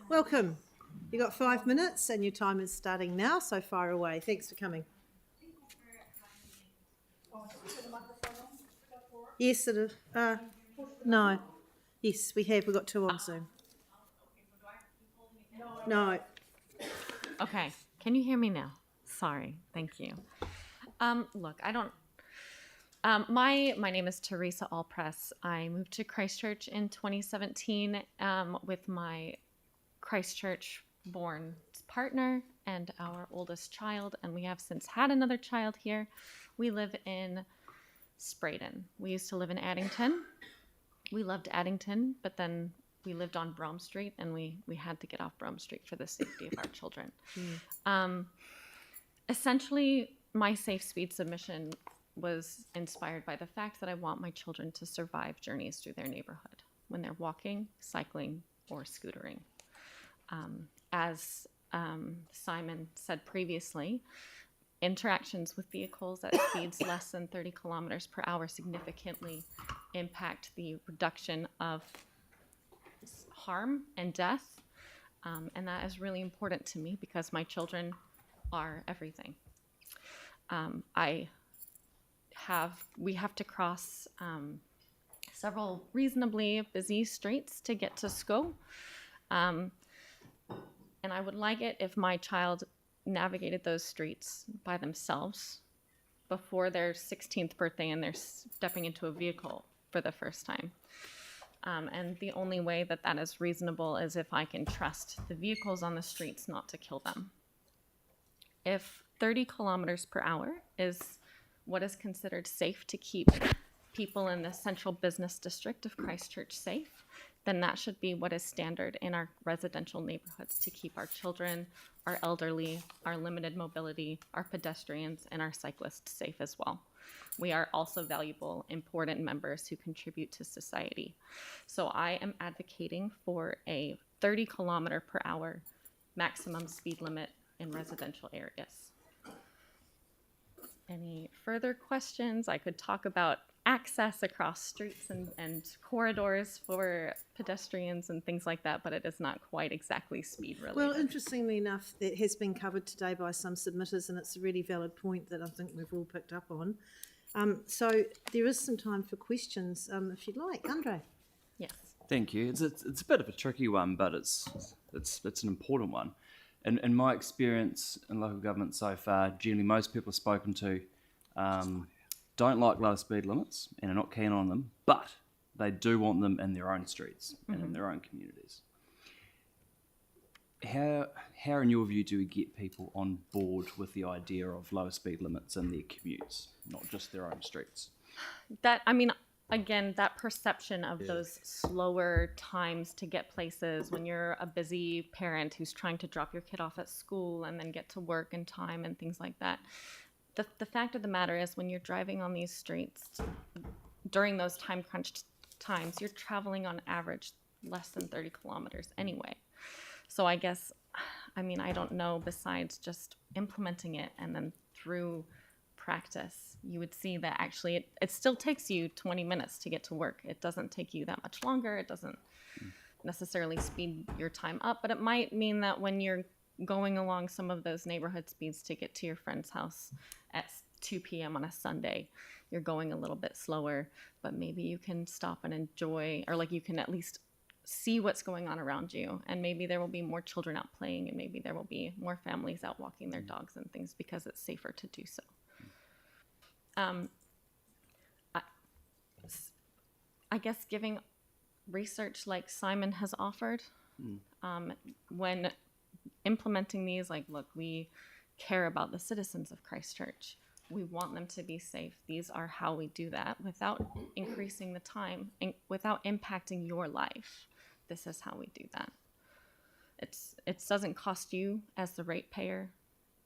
Welcome. You've got 5 minutes and your time is starting now, so fire away. Thanks for coming. Yes, no. Yes, we have. We've got 2 on Zoom. No. Okay. Can you hear me now? Sorry. Thank you. Look, I don't... my name is Teresa Allpress. I moved to Christchurch in 2017 with my Christchurch-born partner and our oldest child, and we have since had another child here. We live in Sprayton. We used to live in Addington. We loved Addington, but then we lived on Brome Street, and we had to get off Brome Street for the safety of our children. Essentially, my safe speed submission was inspired by the fact that I want my children to survive journeys through their neighborhood when they're walking, cycling, or scootering. As Simon said previously, interactions with vehicles at speeds less than 30 kilometers per hour significantly impact the reduction of harm and death, and that is really important to me because my children are everything. We have to cross several reasonably busy streets to get to school, and I would like it if my child navigated those streets by themselves before their 16th birthday and they're stepping into a vehicle for the first time. And the only way that that is reasonable is if I can trust the vehicles on the streets not to kill them. If 30 kilometers per hour is what is considered safe to keep people in the central business district of Christchurch safe, then that should be what is standard in our residential neighborhoods to keep our children, our elderly, our limited mobility, our pedestrians, and our cyclists safe as well. We are also valuable, important members who contribute to society. So I am advocating for a 30 kilometer per hour maximum speed limit in residential areas. Any further questions? I could talk about access across streets and corridors for pedestrians and things like that, but it is not quite exactly speed related. Well, interestingly enough, it has been covered today by some submitters, and it's a really valid point that I think we've all picked up on. So there is some time for questions, if you'd like. Andre? Yes. Thank you. It's a bit of a tricky one, but it's an important one. In my experience in local government so far, generally most people I've spoken to don't like low speed limits and are not keen on them, but they do want them in their own streets and in their own communities. How, in your view, do we get people on board with the idea of low speed limits in their commutes, not just their own streets? Again, that perception of those slower times to get places when you're a busy parent who's trying to drop your kid off at school and then get to work in time and things like that. The fact of the matter is when you're driving on these streets during those time crunched times, you're traveling on average less than 30 kilometers anyway. So I guess, I don't know, besides just implementing it and then through practice, you would see that actually it still takes you 20 minutes to get to work. It doesn't take you that much longer. It doesn't necessarily speed your time up, but it might mean that when you're going along some of those neighborhood speeds to get to your friend's house at 2 p.m. on a Sunday, you're going a little bit slower, but maybe you can stop and enjoy, or you can at least see what's going on around you, and maybe there will be more children out playing, and maybe there will be more families out walking their dogs and things because it's safer to do so. I guess giving research like Simon has offered, when implementing these, look, we care about the citizens of Christchurch. We want them to be safe. These are how we do that without increasing the time and without impacting your life. This is how we do that. It doesn't cost you as the ratepayer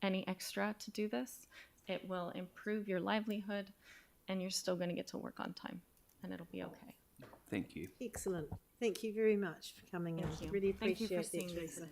any extra to do this. It will improve your livelihood, and you're still going to get to work on time, and it'll be okay. Thank you. Excellent. Thank you very much for coming in. Thank you. Really Thank you appreciate for seeing that, this. Teresa.